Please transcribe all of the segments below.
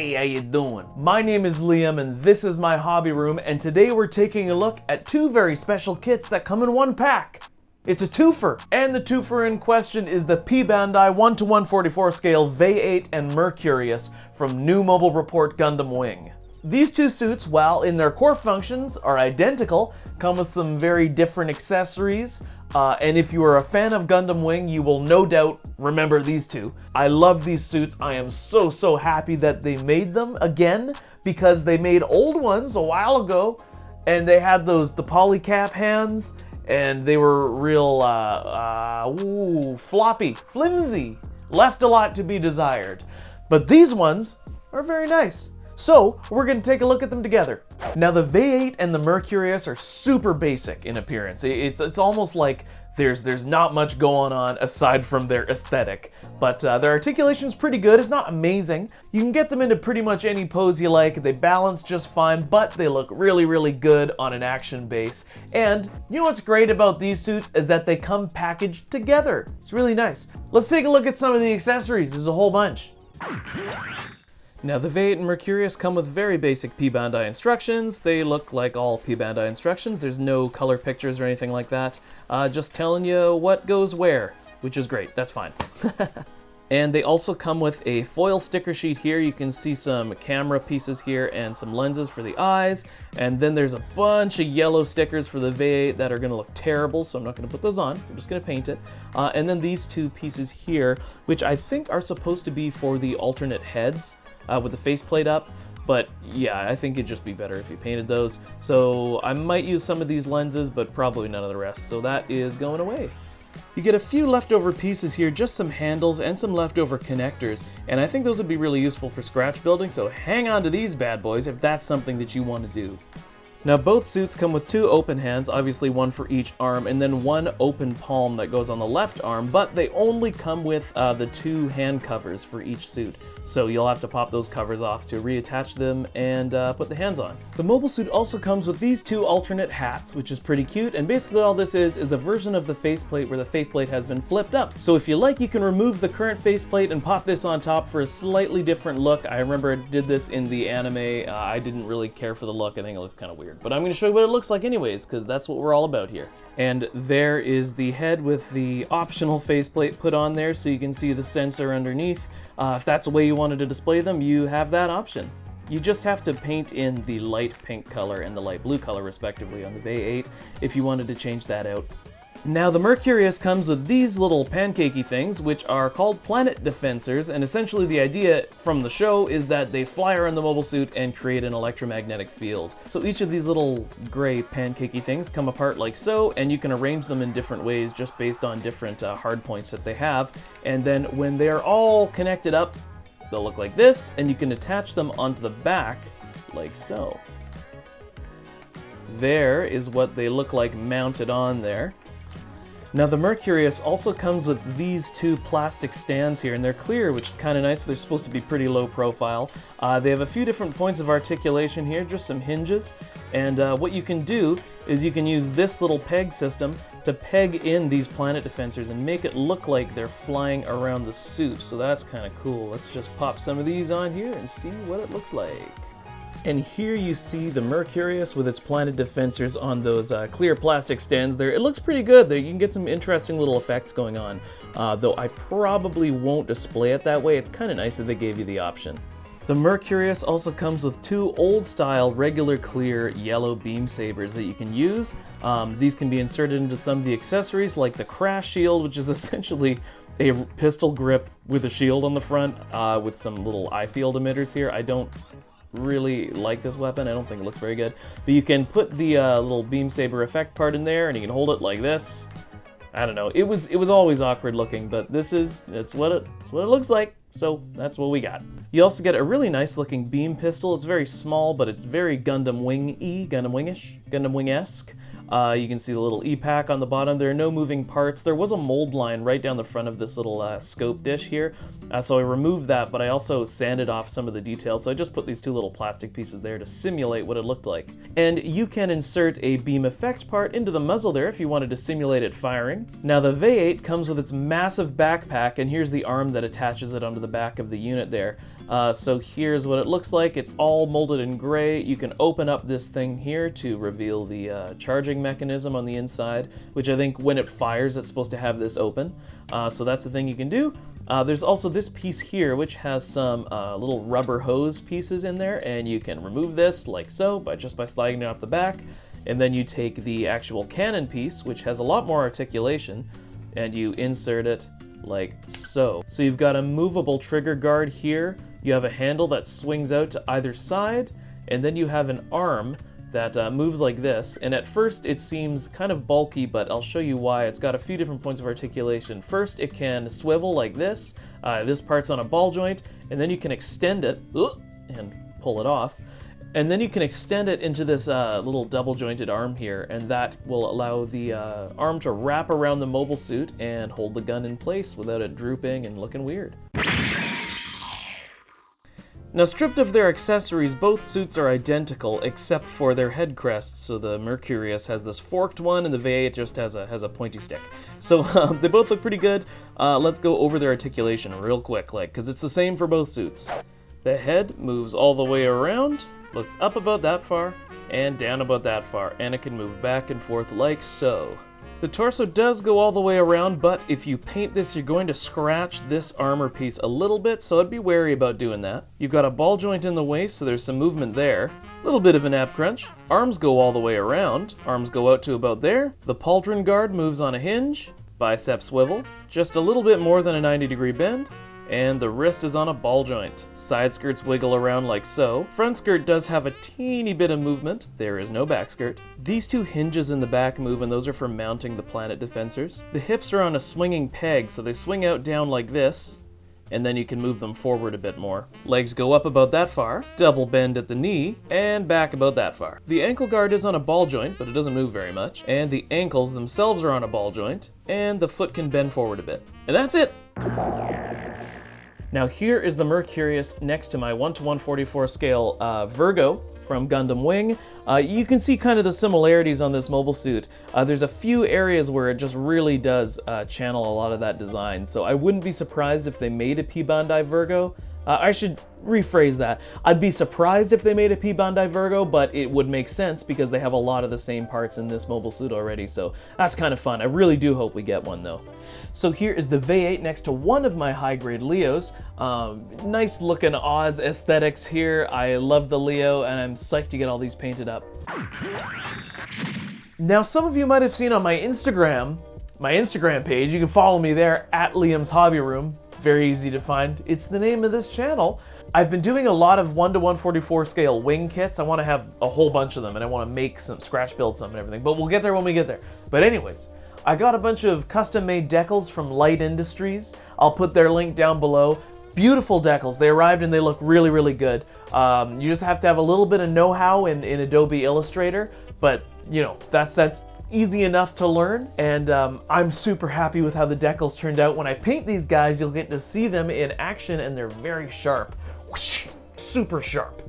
Hey, how you doing? My name is Liam and this is my hobby room, and today we're taking a look at two very special kits that come in one pack. It's a twofer, and the twofer in question is the P-Bandai 1:144 scale Vayeate and Mercurius from New Mobile Report Gundam Wing. These two suits, while in their core functions are identical, come with some very different accessories. And if you are a fan of Gundam Wing, you will no doubt remember these two. I love these suits. I am so happy that they made them again, because they made old ones a while ago and they had the polycap hands and they were real floppy, flimsy, left a lot to be desired. But these ones are very nice. So we're going to take a look at them together. Now the Vayeate and the Mercurius are super basic in appearance. It's almost like there's not much going on aside from their aesthetic. But their articulation's pretty good. It's not amazing. You can get them into pretty much any pose you like. They balance just fine, but they look really good on an action base. And you know what's great about these suits is that they come packaged together. It's really nice. Let's take a look at some of the accessories. There's a whole bunch. Now the Vayeate and Mercurius come with very basic P-Bandai instructions. They look like all P-Bandai instructions. There's no color pictures or anything like that. Just telling you what goes where, which is great. That's fine. And they also come with a foil sticker sheet here. You can see some camera pieces here and some lenses for the eyes. And then there's a bunch of yellow stickers for the Vayeate that are going to look terrible, so I'm not going to put those on. I'm just going to paint it. And then these two pieces here, which I think are supposed to be for the alternate heads. With the faceplate up, but yeah, I think it'd just be better if you painted those. So I might use some of these lenses, but probably none of the rest, so that is going away. You get a few leftover pieces here, just some handles and some leftover connectors, and I think those would be really useful for scratch building, so hang on to these bad boys if that's something that you want to do. Now both suits come with two open hands, obviously one for each arm, and then one open palm that goes on the left arm, but they only come with the two hand covers for each suit. So you'll have to pop those covers off to reattach them and put the hands on. The mobile suit also comes with these two alternate hats, which is pretty cute, and basically all this is a version of the faceplate where the faceplate has been flipped up. So if you like, you can remove the current faceplate and pop this on top for a slightly different look. I remember I did this in the anime. I didn't really care for the look. I think it looks kind of weird. But I'm going to show you what it looks like anyways, because that's what we're all about here. And there is the head with the optional faceplate put on there so you can see the sensor underneath. If that's the way you wanted to display them, you have that option. You just have to paint in the light pink color and the light blue color respectively on the Vayeate if you wanted to change that out. Now the Mercurius comes with these little pancakey things, which are called planet defensors, and essentially the idea from the show is that they fly around the mobile suit and create an electromagnetic field. So each of these little gray pancakey things come apart like so, and you can arrange them in different ways just based on different hard points that they have. And then when they're all connected up, they'll look like this, and you can attach them onto the back like so. There is what they look like mounted on there. Now the Mercurius also comes with these two plastic stands here, and they're clear, which is kind of nice. They're supposed to be pretty low profile. They have a few different points of articulation here, just some hinges. And what you can do is you can use this little peg system to peg in these planet defensors and make it look like they're flying around the suit. So that's kind of cool. Let's just pop some of these on here and see what it looks like. And here you see the Mercurius with its planet defensors on those clear plastic stands there. It looks pretty good. There you can get some interesting little effects going on, though I probably won't display it that way. It's kind of nice that they gave you the option. The Mercurius also comes with two old-style, regular clear yellow beam sabers that you can use. These can be inserted into some of the accessories, like the crash shield, which is essentially a pistol grip with a shield on the front, with some little eye field emitters here. I don't really like this weapon. I don't think it looks very good. But you can put the little beam saber effect part in there, and you can hold it like this. I don't know. It was always awkward looking, but it's what it looks like. So that's what we got. You also get a really nice looking beam pistol. It's very small, but it's very Gundam Wing-y, Gundam Wing-ish, Gundam Wing-esque. You can see the little E-pack on the bottom. There are no moving parts. There was a mold line right down the front of this little scope dish here, so I removed that, but I also sanded off some of the details, so I just put these two little plastic pieces there to simulate what it looked like. And you can insert a beam effect part into the muzzle there if you wanted to simulate it firing. Now the Vayeate comes with its massive backpack, and here's the arm that attaches it onto the back of the unit there. So here's what it looks like. It's all molded in gray. You can open up this thing here to reveal the charging mechanism on the inside, which I think when it fires, it's supposed to have this open. So that's the thing you can do. There's also this piece here, which has some little rubber hose pieces in there, and you can remove this like so just by sliding it off the back. And then you take the actual cannon piece, which has a lot more articulation, and you insert it like so. So you've got a movable trigger guard here. You have a handle that swings out to either side, and then you have an arm that moves like this. And at first it seems kind of bulky, but I'll show you why. It's got a few different points of articulation. First, it can swivel like this. This part's on a ball joint, and then you can extend it and pull it off. And then you can extend it into this little double jointed arm here, and that will allow the arm to wrap around the mobile suit and hold the gun in place without it drooping and looking weird. Now, stripped of their accessories, both suits are identical except for their head crests. So the Mercurius has this forked one, and the Vayeate just has a pointy stick. So they both look pretty good. Let's go over their articulation real quick, because it's the same for both suits. The head moves all the way around, looks up about that far, and down about that far, and it can move back and forth like so. The torso does go all the way around, but if you paint this, you're going to scratch this armor piece a little bit, so I'd be wary about doing that. You've got a ball joint in the waist, so there's some movement there. A little bit of an ab crunch. Arms go all the way around. Arms go out to about there. The pauldron guard moves on a hinge. Bicep swivel. Just a little bit more than a 90-degree bend. And the wrist is on a ball joint. Side skirts wiggle around like so. Front skirt does have a teeny bit of movement. There is no back skirt. These two hinges in the back move, and those are for mounting the planet defensors. The hips are on a swinging peg, so they swing out down like this, and then you can move them forward a bit more. Legs go up about that far, double bend at the knee, and back about that far. The ankle guard is on a ball joint, but it doesn't move very much, and the ankles themselves are on a ball joint, and the foot can bend forward a bit. And that's it! Now here is the Mercurius next to my 1:144 scale Virgo from Gundam Wing. You can see kind of the similarities on this mobile suit. There's a few areas where it just really does channel a lot of that design, so I wouldn't be surprised if they made a P Bandai Virgo. I should rephrase that. I'd be surprised if they made a P Bandai Virgo, but it would make sense because they have a lot of the same parts in this mobile suit already, so that's kind of fun. I really do hope we get one though. So here is the Vayeate next to one of my high-grade Leos. Nice looking Oz aesthetics here. I love the Leo, and I'm psyched to get all these painted up. Now, some of you might have seen on my Instagram page, you can follow me there, at Liam's Hobby Room. Very easy to find. It's the name of this channel. I've been doing a lot of 1:144 scale wing kits. I want to have a whole bunch of them, and I want to make some, scratch build some and everything, but we'll get there when we get there. But anyways, I got a bunch of custom made decals from Light Industries. I'll put their link down below. Beautiful decals. They arrived and they look really, really good. You just have to have a little bit of know-how in Adobe Illustrator, but you know, that's easy enough to learn, and I'm super happy with how the decals turned out. When I paint these guys, you'll get to see them in action, and they're very sharp. Whoosh, super sharp.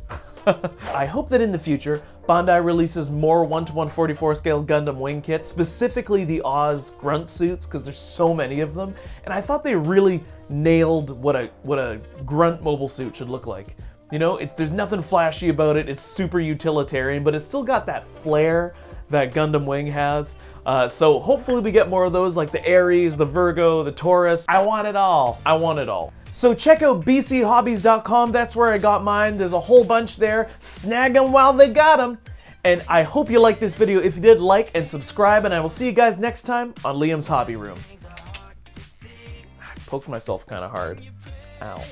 I hope that in the future, Bandai releases more 1:144 scale Gundam wing kits, specifically the Oz grunt suits, because there's so many of them, and I thought they really nailed what a grunt mobile suit should look like. You know, there's nothing flashy about it, it's super utilitarian, but it's still got that flair that Gundam Wing has. So hopefully we get more of those, like the Ares, the Virgo, the Taurus. I want it all. I want it all. So check out bchobbies.com. That's where I got mine. There's a whole bunch there. Snag them while they got them. And I hope you liked this video. If you did, like and subscribe, and I will see you guys next time on Liam's Hobby Room. I poked myself kind of hard. Ow.